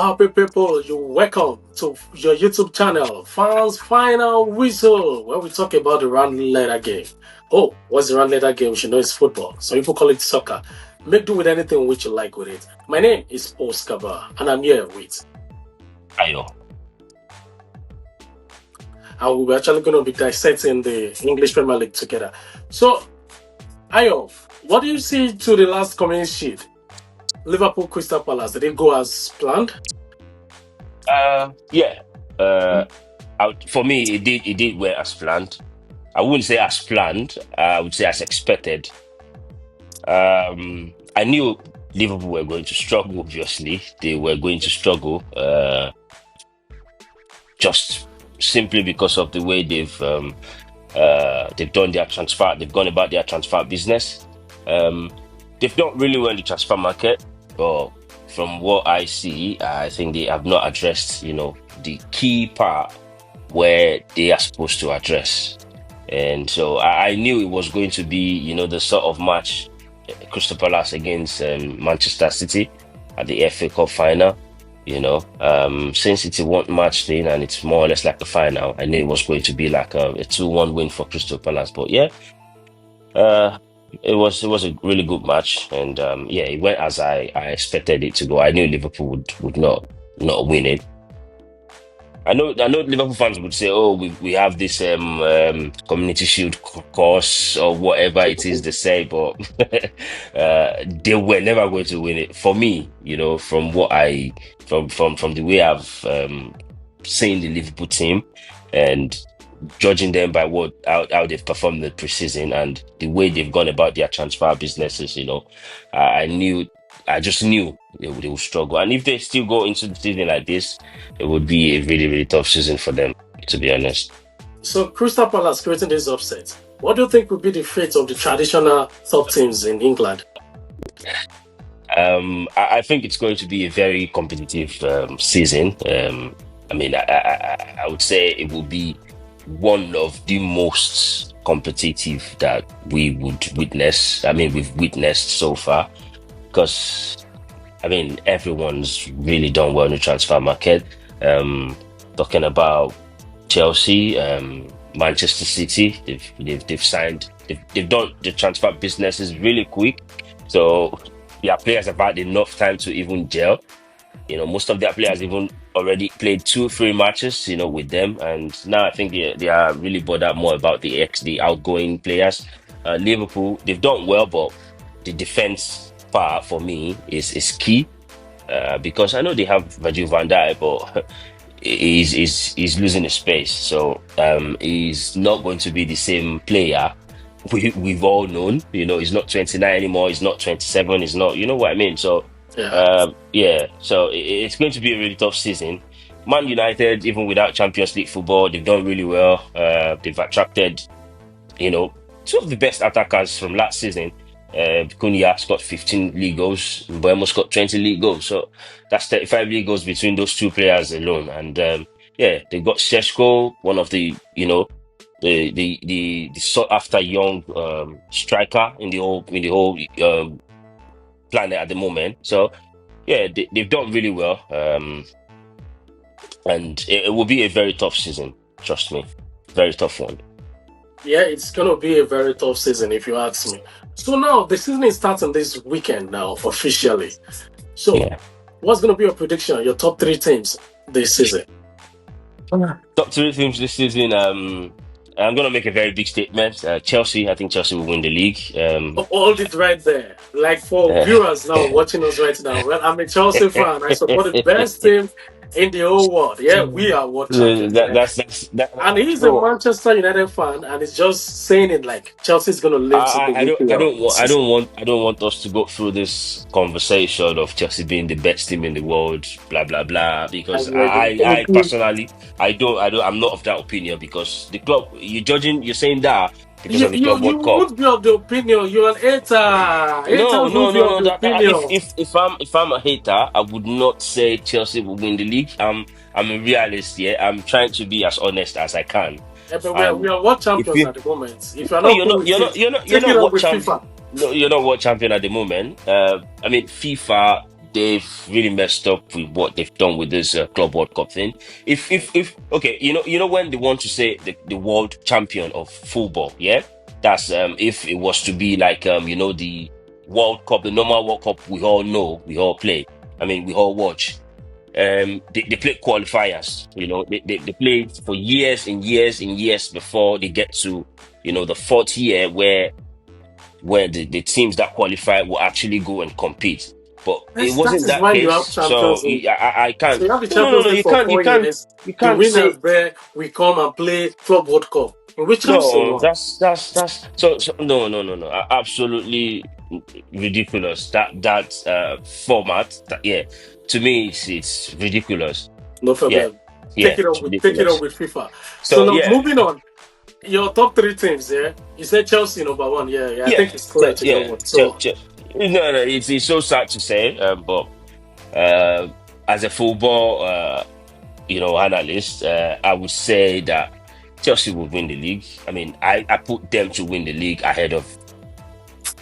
happy people, you welcome to your YouTube channel, Fans Final Whistle, where we talk about the round letter game. Oh, what's the round letter game? You should know it's football. Some people call it soccer. Make do with anything which you like with it. My name is Oscar Bar, and I'm here with. Ayo. And we're actually going to be dissecting the English Premier League together. So, Ayo, what do you see to the last community sheet? Liverpool Crystal Palace, did it go as planned? Yeah. For me, it did well as planned. I wouldn't say as planned. I would say as expected. I knew Liverpool were going to struggle. Obviously, they were going to struggle. Just simply because of the way they've done their transfer. They've gone about their transfer business. They've done really well in the transfer market, but from what I see, I think they have not addressed, the key part where they are supposed to address. And so I knew it was going to be, the sort of match Crystal Palace against Manchester City at the FA Cup final. Since it's a one match thing and it's more or less like a final, I knew it was going to be like a 2-1 win for Crystal Palace. But yeah, uh, it was a really good match, and yeah, it went as I expected it to go. I knew Liverpool would not win it. I know Liverpool fans would say, "Oh, we have this Community Shield course or whatever it is they say," but they were never going to win it. For me, from what I from the way I've seen the Liverpool team and judging them by how they've performed in the preseason and the way they've gone about their transfer businesses, I just knew they would struggle. And if they still go into the season like this, it would be a really, really tough season for them, to be honest. So, Crystal Palace creating this upset. What do you think will be the fate of the traditional top teams in England? I think it's going to be a very competitive season. I mean, I would say it will be one of the most competitive that we would witness. I mean, we've witnessed so far because I mean, everyone's really done well in the transfer market. Um, Talking about Chelsea, Manchester City, they've signed, they've done the transfer business is really quick. So their players have had enough time to even gel. Most of their players even already played 2 3 matches, with them, and now I think they are really bothered more about the outgoing players. Liverpool, they've done well, but the defense part for me is key because I know they have Virgil van Dijk, but he's losing his space, so he's not going to be the same player we've all known. He's not 29 anymore. He's not 27. He's not. You know what I mean? So Yeah. yeah, so it's going to be a really tough season. Man United, even without Champions League football, they've done really well. They've attracted, two of the best attackers from last season. Cunha got 15 league goals, Mbeumo's got 20 league goals. So that's 35 league goals between those two players alone. And yeah, they got Sheshko, one of the, the sought after young striker in the whole planet at the moment. So yeah, they've done really well. And it will be a very tough season. Trust me, very tough one. Yeah, it's going to be a very tough season if you ask me. So now the season is starting this weekend now officially. So Yeah. what's going to be your prediction? Your top three teams this season? Top three teams this season. I'm gonna make a very big statement. Chelsea. I think Chelsea will win the league. Hold it right there. Like for uh, viewers now watching us right now, well, I'm a Chelsea fan. I support the best team in the whole world. Yeah, we are world champions. that, Yeah. that's that. And he's a Bro, Manchester United fan, and he's just saying it like Chelsea's going to lift the I don't I EPL don't this want I season. don't want I don't want us to go through this conversation of Chelsea being the best team in the world, blah blah blah. Because I personally I'm not of that opinion because the club you're saying that because You, of the you Club you World Cup. would be of the opinion. You're an hater. No, Haters no, would be no, of no. the opinion. If I'm a hater, I would not say Chelsea will win the league. I'm a realist. Yeah, I'm trying to be as honest as I can. But we And are world if champions you at the moment. If you're no, not cool with it, you're take it not up what with champ. FIFA. No, you're not world champion at the moment. I mean, FIFA they've really messed up with what they've done with this Club World Cup thing. If okay, when they want to say the world champion of football, yeah, that's if it was to be like the World Cup, the normal World Cup we all know, we all play. I mean, we all watch. They play qualifiers. They play for years and years and years before they get to the fourth year where the teams that qualify will actually go and compete. But it That wasn't is that why you have case, so Champions League. I So can't. you have the No, no, no, Champions no. League You for can't. You four can't. years. You The can't winners say there we come and play Club World Cup, in which Chelsea no. won. That's so no, no, no, no. Absolutely ridiculous. That format. Yeah, to me, it's ridiculous. No Yeah, problem. yeah, it's Take it up ridiculous. with FIFA. So So now yeah, moving on. Your top three teams, yeah? You said Chelsea number one. Yeah, yeah. I yeah, think it's clear to get yeah. one. So No, no. It's so sad to say, but uh, as a football analyst, I would say that Chelsea will win the league. I mean, I put them to win the league ahead of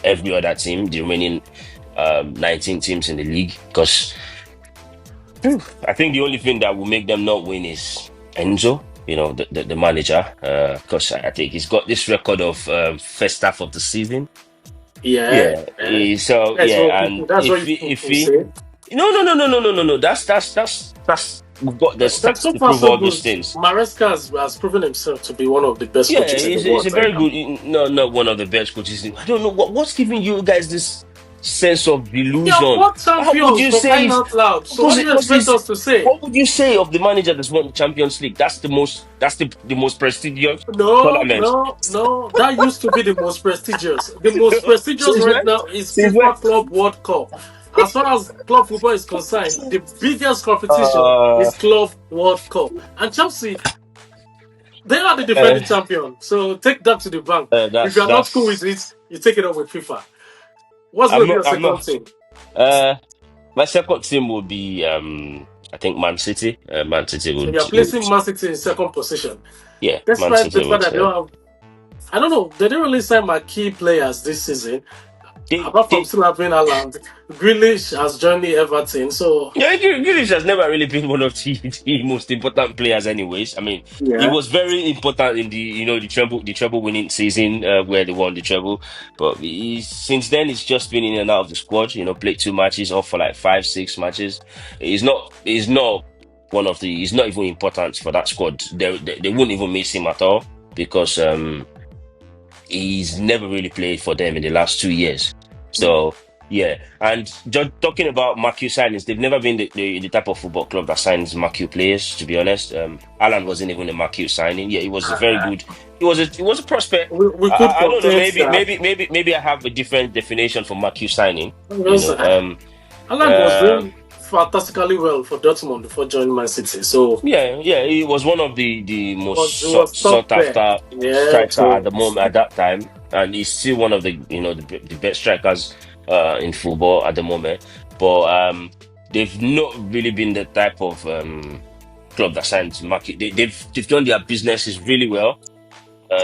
every other team, the remaining 19 teams in the league, because I think the only thing that will make them not win is Enzo, the manager, because I think he's got this record of first half of the season. yeah, Yeah, yeah. so yeah, and That's what if people he say. no, no, no, no, no, no, no, no, that's we've got the That's stats so to far prove so all those good. things. Maresca has proven himself to be one of the best Yeah, coaches in the he's world a right very now. good, no, not one of the best coaches. I don't know what's giving you guys this sense of Yeah, delusion. what How would champions you for say crying is out loud? So what because do you because expect this us to say? what would you say of the manager that's won the Champions League? That's the most prestigious No, tournament. no, no. That used to be the most prestigious. The most prestigious Since right when? now is Since when? FIFA Club World Cup. As far as club football is concerned, the biggest competition Uh, is Club World Cup. And Chelsea, they are the uh, defending champion. So take that to the bank. If you that's are not cool with that's. it, you take it up with FIFA. What's I'm going to be not. your I'm second not. team? Uh, my second team would be I think Man City. Man City So would, you're placing Man City in second position. yeah, Man Despite the City fact would. that they don't have, I don't know, they didn't really sign my key players this season. Apart from They still having Haaland, Grealish has joined the Everton. So Yeah, Grealish has never really been one of the most important players, anyways. I mean, he yeah, was very important in the treble winning season where they won the treble. But since then, he's just been in and out of the squad. Played 2 matches, off for like 5, 6 matches. He's not one of the. He's not even important for that squad. They wouldn't even miss him at all because he's never really played for them in the last 2 years. So yeah, and just talking about Marquee signings, they've never been the type of football club that signs Marquee players. To be honest, Alan wasn't even a Marquee signing. Yeah, he was a very good. He was a prospect. we could I don't know. contend Maybe that maybe maybe maybe I have a different definition for Marquee signing. You because know. Haaland was Um, doing fantastically well for Dortmund before joining Man City. So Yeah, yeah, he was one of the most it was top sought there. after Yeah, striker at so the moment at that time, and he's still one of the best strikers in football at the moment. But they've not really been the type of club that signs market. They've done their businesses really well.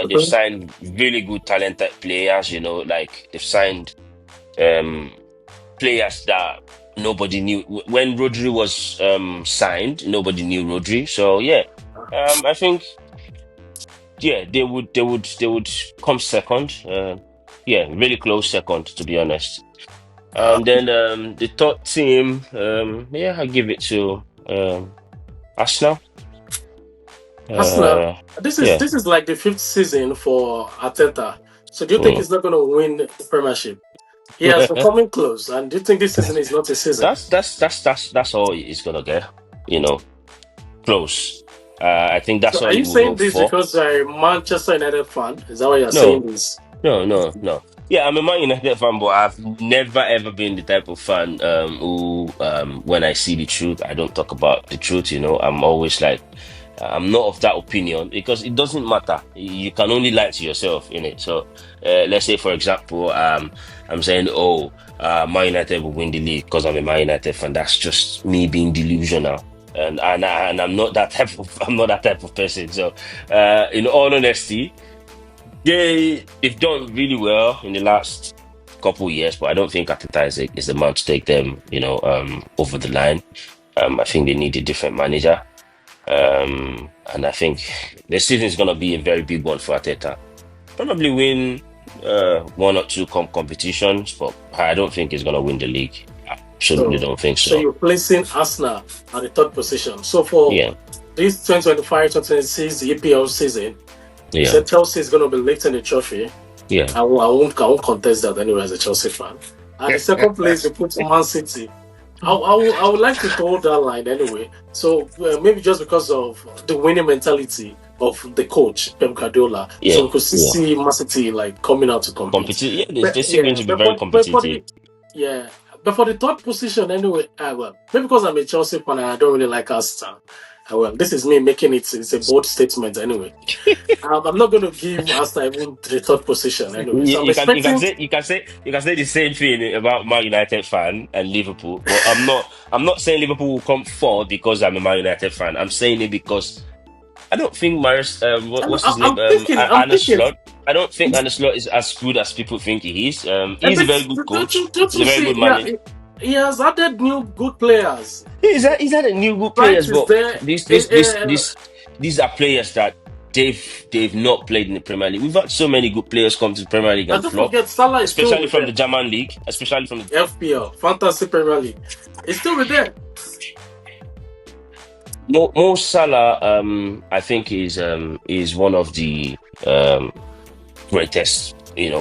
They've okay. signed really good talented players. Like they've signed um players that nobody knew when Rodri was signed. Nobody knew Rodri, so yeah, I think yeah they would come second. Yeah, really close second to be honest. Uh, And then the third team, yeah, I give it to Arsenal. Arsenal. Uh, This is yeah. this is like the fifth season for Arteta. So do you think Mm. he's not going to win the Premiership? He has been coming close, and do you think this season is not a season? That's all he's gonna get. You know, close. I think So that's all are he you will saying hope this for. because you're a Manchester United fan? Is that why you're saying No, this? no, no, no. Yeah, I'm a Man United fan, but I've never ever been the type of fan who, when I see the truth, I don't talk about the truth. I'm always like, I'm not of that opinion because it doesn't matter. You can only lie to yourself in it. So, let's say, for example, I'm saying, oh, Man United will win the league because I'm a Man United fan. That's just me being delusional. And I'm not that type of I'm not that type of person. So, in all honesty, they've done really well in the last couple years, but I don't think Ateta is the man to take them, over the line. I think they need a different manager. And I think the season is going to be a very big one for Ateta. Probably win one or two competitions, but I don't think he's going to win the league. I absolutely So, don't think so so. you're placing Arsenal at the third position. So for Yeah, this 2025-2026 EPL season, you yeah, said Chelsea is going to be lifting the trophy. yeah. I won't contest that anyway as a Chelsea fan. At the second place, you put Man City. I would like to hold that line anyway. So maybe just because of the winning mentality of the coach Pep Guardiola, so Yeah, we could yeah. see Man City like coming out to compete. Yeah, But they're still going yeah, to be very but for competitive. the yeah, but for the third position anyway, well, maybe because I'm a Chelsea fan and I don't really like Arsenal. Well, this is me making it's a bold statement anyway. I'm not going to give Arsenal even the third position anyway. You, So I'm you can expecting. you can say the same thing about Man United fan and Liverpool, but I'm not saying Liverpool will come forward because I'm a Man United fan. I'm saying it because I don't think Maris what's his name I'm Arne thinking. Slot. I don't think Arne Slot is as good as people think he is. He's a But very good coach. don't He's a you very see? good Yeah, manager. he has added new good players. He's had a new good Right players, is but there. these these these these these are players that they've not played in the Premier League. We've had so many good players come to the Premier League And and don't flop, forget, Salah is still especially with from the them. German league, especially from the FPL, Fantasy Premier League, he's still with them. Mo Salah. I think is one of the greatest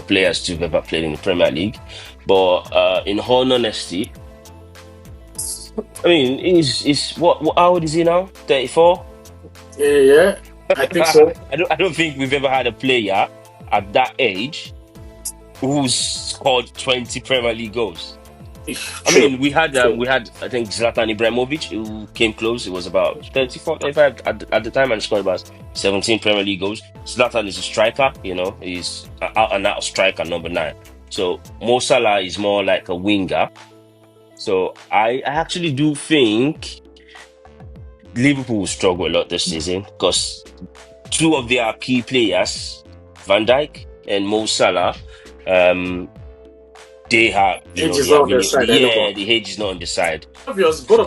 players to ever played in the Premier League. But in all honesty, I mean, he's what how old is he now? 34. Yeah, yeah, I think so. I don't think we've ever had a player at that age who's scored 20 Premier League goals. I True, mean, we true. had I think Zlatan Ibrahimovic who came close. It was about 34, 35 at the time and scored about 17 Premier League goals. Zlatan is a striker, he's an out and out striker, number nine. So Mo Salah is more like a winger. So I actually do think Liverpool will struggle a lot this season because two of their key players, Van Dijk and Mo Salah, um, Age is they are not on their really, side anymore. yeah, the age is not on the side. Obvious, both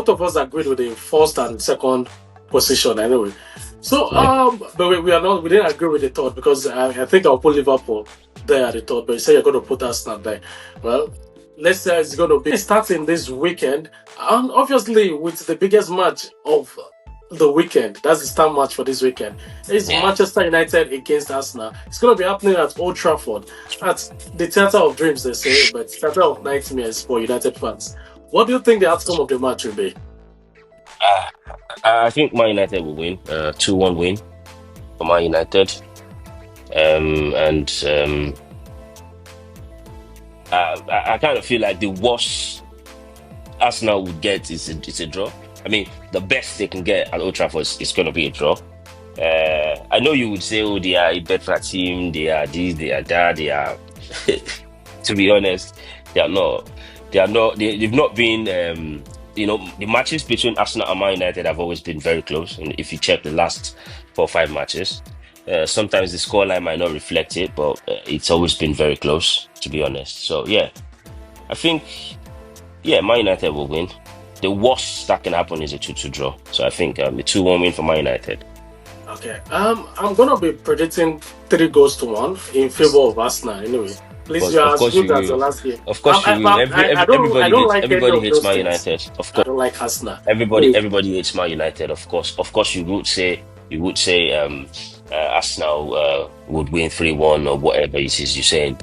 of us agreed with the first and second position anyway. So Yeah, but we didn't agree with the third because I think I'll put Liverpool there at the third, but you say you're going to put Arsenal there. Well, let's say it's going to be starting this weekend, and obviously with the biggest match of the weekend, that's the star match for this weekend. It's yeah. Manchester United against Arsenal. It's going to be happening at Old Trafford, at the Theatre of Dreams, they say, but Theatre of Nightmares for United fans. What do you think the outcome of the match will be? Uh, I think Man United will win. 2-1 win for Man United. And I kind of feel like the worst Arsenal would get is a draw. I mean, the best they can get at Old Trafford is going to be a draw. I know you would say, oh, they are a better team, they are this, they are that, they are. To be honest, they are not. They are not. They've not been. The matches between Arsenal and Man United have always been very close. And if you check the last 4 or 5 matches, sometimes the scoreline might not reflect it, but it's always been very close. To be honest, so yeah, I think Man United will win. The worst that can happen is a 2-2 draw. So I think a 2-1 win for Man United. Okay. I'm gonna be predicting 3 goals to 1 in favor of Arsenal. Anyway, please, But you're of as course good you as the will. last game. Of course you will. I Everybody don't hates like any of everybody hates those Man things. United. Of I course. don't like Arsenal. Everybody, Please, everybody hates Man United, of course, you would say Arsenal would win 3-1 or whatever it is you're saying.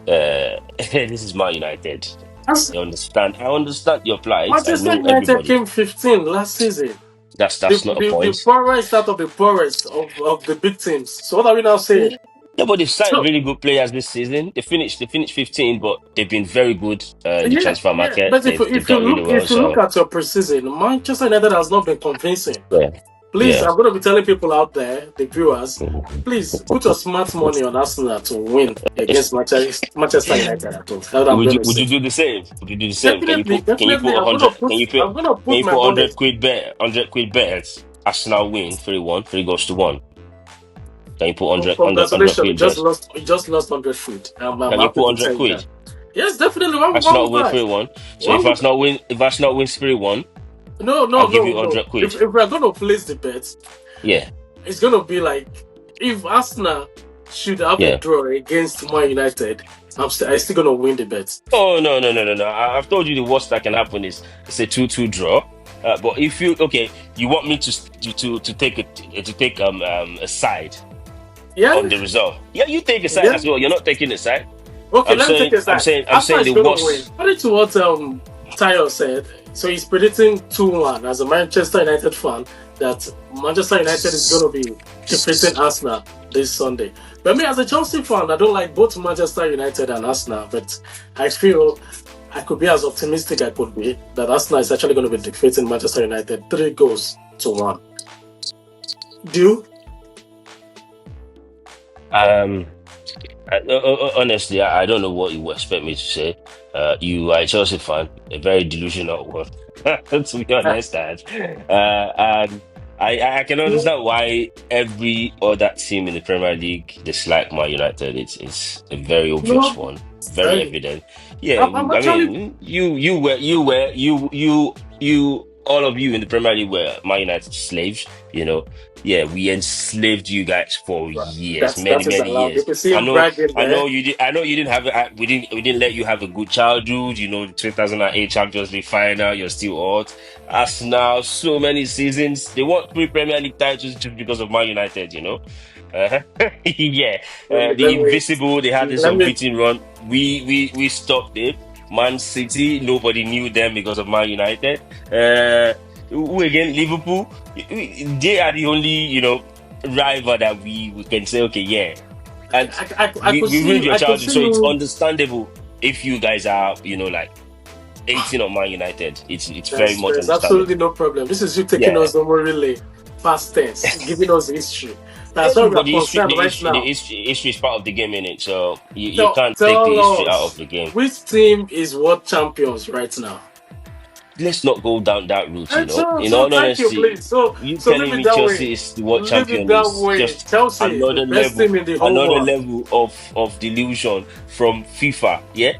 This is Man United. As- I understand your plight. I Manchester know United everybody. came 15 last season. The, That's not a the point. poorest out of the poorest of the big teams. So what are we now saying? Yeah, but they've signed So really good players this season. They finished 15, but they've been very good in the yeah, transfer yeah. market. But They've done really well. if you look So at your preseason, Manchester United has not been convincing. yeah, Please, yeah. I'm going to be telling people out there, the viewers, please put your smart money on Arsenal to win against Manchester United at home. That's what I'm Would going you to would say. you do the same? Would you do the same? Can you Definitely, put can you definitely. put a hundred? I'm gonna Can put you my put money. 100 quid bet? 100 quid bet. Arsenal win 3-1, 3 goes to one. Can you put Oh, 100 congratulations, quid just? you just lost 100 feet. I'm Can you happy put to 100 tell you that. quid? Yes, definitely. Why Arsenal would win I? 3-1. So Why if would Arsenal win 3-1, no, no, I'll give no, you no. 100 quid. If we're gonna place the bet, Yeah, it's gonna be like if Arsenal should have a yeah. draw against Man United, I still gonna win the bet. Oh no, no, no, no, no. I've told you the worst that can happen is it's a 2-2 draw. But if you okay, you want me to take a side Yeah, on the result. Yeah, you take a side yeah. as well. You're not taking a side. Okay, let me take a side. I'm Arsenal saying is the gonna win. worst. According to what Tayo said, so he's predicting 2-1 as a Manchester United fan that Manchester United is gonna be defeating Arsenal this Sunday. But me as a Chelsea fan, I don't like both Manchester United and Arsenal, but I feel I could be as optimistic I could be that Arsenal is actually going to be defeating Manchester United 3 goals to 1. Do you? Um, honestly, I don't know what you expect me to say. You are a Chelsea fan, a very delusional one, to be honest. And I can understand why every other team in the Premier League dislike Man United. It's a very obvious No. one, very I, evident. Yeah, I'm I actually. mean, you all of you in the Premier League were Man United slaves. You know, yeah, we enslaved you guys for years, That many, is many allowed. You years. can see him bragging there. I know you didn't have we didn't let you have a good childhood. You know, the 2008 Champions League final, you're still hot. Arsenal, so many seasons. They won 3 Premier League titles just because of Man United. You know, uh yeah. Wait, The let me. Invisible, they had this Let me. unbeaten run. We stopped it. Man City, nobody knew them because of Man United. Who again? Liverpool. They are the only, rival that we can say, okay, yeah. And I could we see ruined you. your I could childhood, see so it's you. understandable if you guys are, like 18 on Man United. It's very much There's absolutely understandable. no problem. This is you taking Yeah. us over really past tense, giving us history. That's why Yeah, we are but concerned right now. history is part of the game, in it. So you Tell, can't take the tell history out of us the game. which team is world champions right now. Let's not go down that route, And In so all thank you, honesty, please. So you so leave telling it me that way. Chelsea is the world Leave it champion that is way. just Chelsea is the best team in the whole another world. level of delusion from FIFA. Yeah,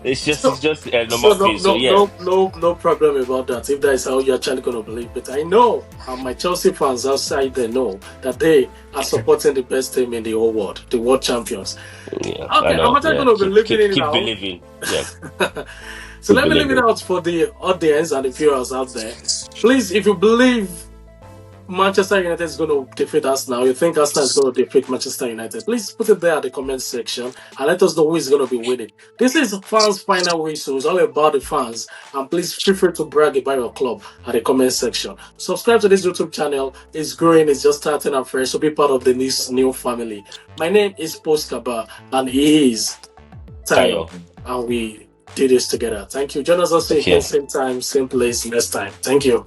it's So just a so normal no thing. So no yeah, no no no problem about that. If that is how you're actually gonna believe it, I know, and my Chelsea fans outside they know that they are supporting the best team in the whole world, the world champions. yeah, I Okay, I'm know. actually Yeah, gonna be leaving it keep now. believing. Yeah, So keep let me leave it believing. out for the audience and the viewers out there. Please, if you believe Manchester United is going to defeat Arsenal, you think Arsenal is going to defeat Manchester United, please put it there at the comment section and let us know who is going to be winning. This is fans' final whistle. It's all about the fans. And please feel free to brag about your club at the comment section. Subscribe to this YouTube channel. It's growing, it's just starting out fresh. So be part of this new family. My name is Post Kaba and he is Tayo. Tayo, And we do this together. Thank you. Join us also thank again, you. same time, same place next time. Thank you.